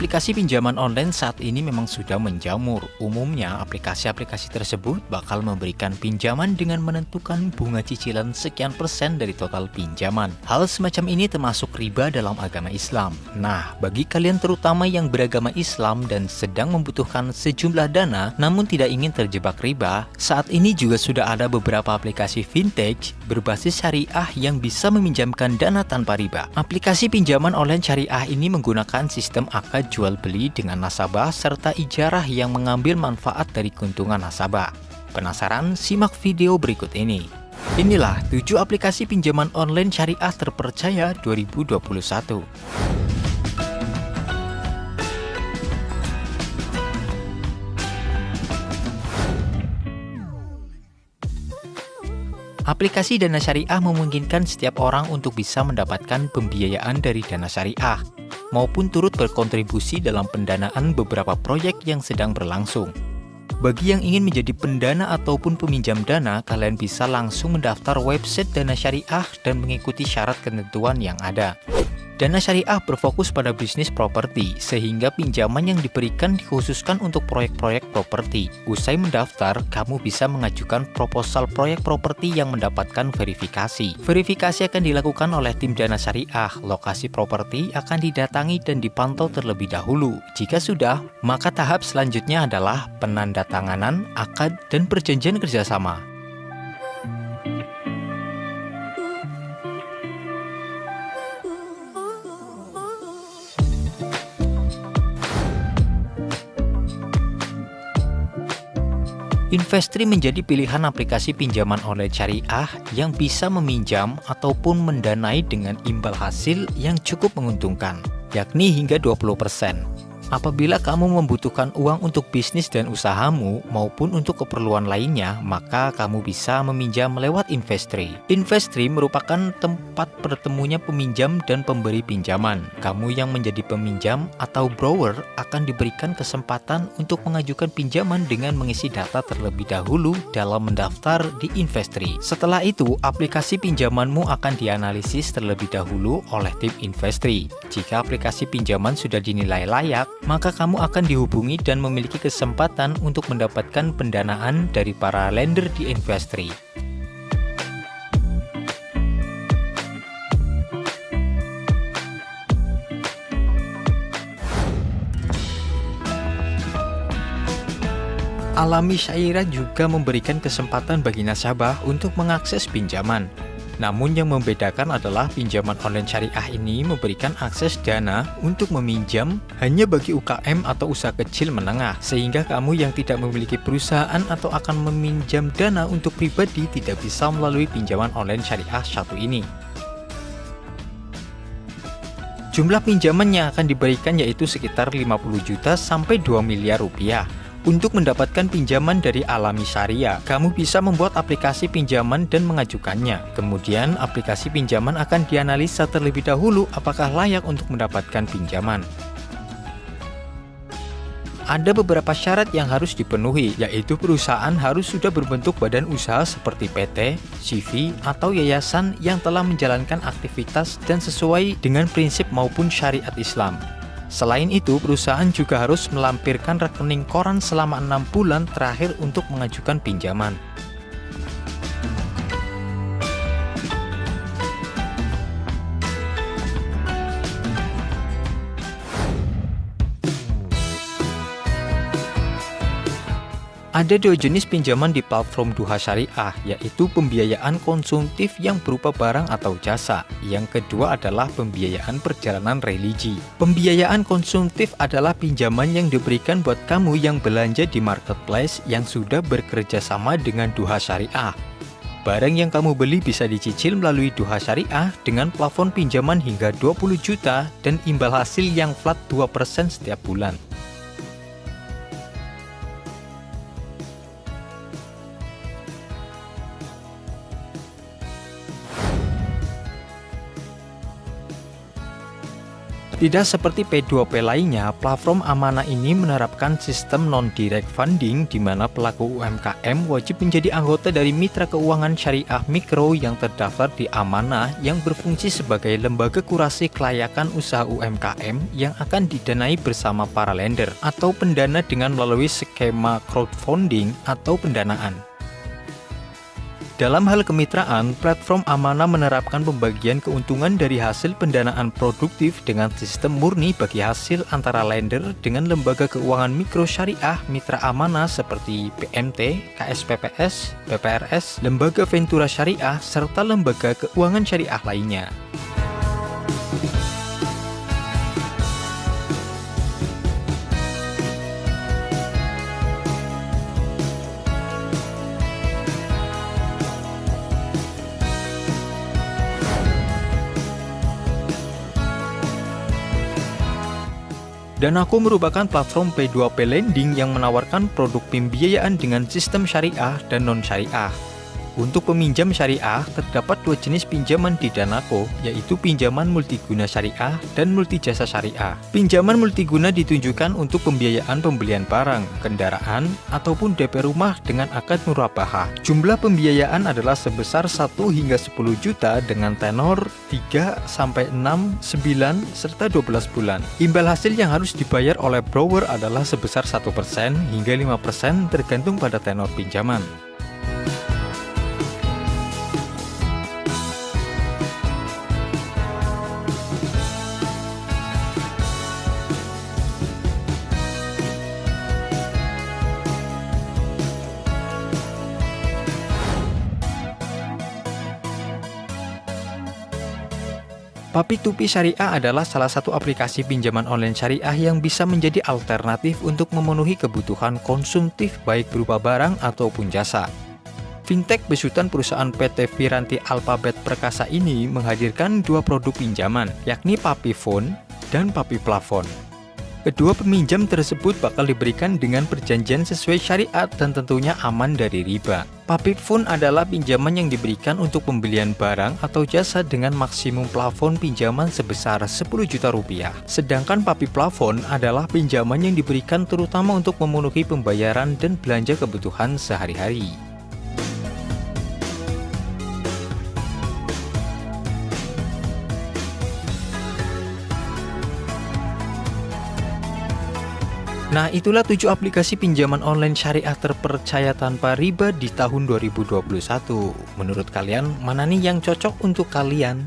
Aplikasi pinjaman online saat ini memang sudah menjamur. Umumnya, aplikasi-aplikasi tersebut bakal memberikan pinjaman dengan menentukan bunga cicilan sekian persen dari total pinjaman. Hal semacam ini termasuk riba dalam agama Islam. Nah, bagi kalian terutama yang beragama Islam dan sedang membutuhkan sejumlah dana namun tidak ingin terjebak riba, saat ini juga sudah ada beberapa aplikasi vintage berbasis syariah yang bisa meminjamkan dana tanpa riba. Aplikasi pinjaman online syariah ini menggunakan sistem akad jual beli dengan nasabah serta ijarah yang mengambil manfaat dari keuntungan nasabah. Penasaran? Simak video berikut ini. Inilah 7 aplikasi pinjaman online syariah terpercaya 2021. Aplikasi Dana Syariah memungkinkan setiap orang untuk bisa mendapatkan pembiayaan dari Dana Syariah, maupun turut berkontribusi dalam pendanaan beberapa proyek yang sedang berlangsung. Bagi yang ingin menjadi pendana ataupun peminjam dana, kalian bisa langsung mendaftar website Dana Syariah dan mengikuti syarat ketentuan yang ada. Dana Syariah berfokus pada bisnis properti, sehingga pinjaman yang diberikan dikhususkan untuk proyek-proyek properti. Usai mendaftar, kamu bisa mengajukan proposal proyek properti yang mendapatkan verifikasi. Verifikasi akan dilakukan oleh tim Dana Syariah. Lokasi properti akan didatangi dan dipantau terlebih dahulu. Jika sudah, maka tahap selanjutnya adalah penandatanganan, akad, dan perjanjian kerjasama. Investri menjadi pilihan aplikasi pinjaman online syariah yang bisa meminjam ataupun mendanai dengan imbal hasil yang cukup menguntungkan, yakni hingga 20%. Apabila kamu membutuhkan uang untuk bisnis dan usahamu maupun untuk keperluan lainnya, maka kamu bisa meminjam lewat Investri. Investri merupakan tempat bertemunya peminjam dan pemberi pinjaman. Kamu yang menjadi peminjam atau borrower akan diberikan kesempatan untuk mengajukan pinjaman dengan mengisi data terlebih dahulu dalam mendaftar di Investri. Setelah itu, aplikasi pinjamanmu akan dianalisis terlebih dahulu oleh tim Investri. Jika aplikasi pinjaman sudah dinilai layak, maka kamu akan dihubungi dan memiliki kesempatan untuk mendapatkan pendanaan dari para lender di Investri. Alami Syariah juga memberikan kesempatan bagi nasabah untuk mengakses pinjaman. Namun yang membedakan adalah pinjaman online syariah ini memberikan akses dana untuk meminjam hanya bagi UKM atau usaha kecil menengah, sehingga kamu yang tidak memiliki perusahaan atau akan meminjam dana untuk pribadi tidak bisa melalui pinjaman online syariah satu ini. Jumlah pinjaman yang akan diberikan yaitu sekitar 50 juta sampai 2 miliar rupiah. Untuk mendapatkan pinjaman dari Alami Syariah, kamu bisa membuat aplikasi pinjaman dan mengajukannya. Kemudian, aplikasi pinjaman akan dianalisa terlebih dahulu apakah layak untuk mendapatkan pinjaman. Ada beberapa syarat yang harus dipenuhi, yaitu perusahaan harus sudah berbentuk badan usaha seperti PT, CV, atau yayasan yang telah menjalankan aktivitas dan sesuai dengan prinsip maupun syariat Islam. Selain itu, perusahaan juga harus melampirkan rekening koran selama 6 bulan terakhir untuk mengajukan pinjaman. Ada 2 jenis pinjaman di platform Duha Syariah, yaitu pembiayaan konsumtif yang berupa barang atau jasa. Yang kedua adalah pembiayaan perjalanan religi. Pembiayaan konsumtif adalah pinjaman yang diberikan buat kamu yang belanja di marketplace yang sudah bekerja sama dengan Duha Syariah. Barang yang kamu beli bisa dicicil melalui Duha Syariah dengan plafon pinjaman hingga 20 juta dan imbal hasil yang flat 2% setiap bulan. Tidak seperti P2P lainnya, platform Amanah ini menerapkan sistem non-direct funding di mana pelaku UMKM wajib menjadi anggota dari Mitra Keuangan Syariah Mikro yang terdaftar di Amanah yang berfungsi sebagai lembaga kurasi kelayakan usaha UMKM yang akan didanai bersama para lender atau pendana dengan melalui skema crowdfunding atau pendanaan. Dalam hal kemitraan, platform Amanah menerapkan pembagian keuntungan dari hasil pendanaan produktif dengan sistem murni bagi hasil antara lender dengan lembaga keuangan mikro syariah mitra Amanah seperti PMT, KSPPS, PPRS, lembaga ventura syariah, serta lembaga keuangan syariah lainnya. Danaco merupakan platform P2P lending yang menawarkan produk pembiayaan dengan sistem syariah dan non-syariah. Untuk peminjam syariah, terdapat dua jenis pinjaman di Danaco, yaitu pinjaman multiguna syariah dan multijasa syariah. Pinjaman multiguna ditunjukkan untuk pembiayaan pembelian barang, kendaraan, ataupun DP rumah dengan akad murabahah. Jumlah pembiayaan adalah sebesar 1 hingga 10 juta dengan tenor 3 sampai 6, 9, serta 12 bulan. Imbal hasil yang harus dibayar oleh borrower adalah sebesar 1% hingga 5% tergantung pada tenor pinjaman. Papi2P Syariah adalah salah satu aplikasi pinjaman online syariah yang bisa menjadi alternatif untuk memenuhi kebutuhan konsumtif baik berupa barang ataupun jasa. Fintech besutan perusahaan PT Viranti Alphabet Perkasa ini menghadirkan dua produk pinjaman, yakni Papi Phone dan Papi Plafon. Kedua peminjam tersebut bakal diberikan dengan perjanjian sesuai syariat dan tentunya aman dari riba. Papi Phone adalah pinjaman yang diberikan untuk pembelian barang atau jasa dengan maksimum plafon pinjaman sebesar 10 juta rupiah. Sedangkan Papi Plafon adalah pinjaman yang diberikan terutama untuk memenuhi pembayaran dan belanja kebutuhan sehari-hari. Nah, itulah 7 aplikasi pinjaman online syariah terpercaya tanpa riba di tahun 2021. Menurut kalian, mana nih yang cocok untuk kalian?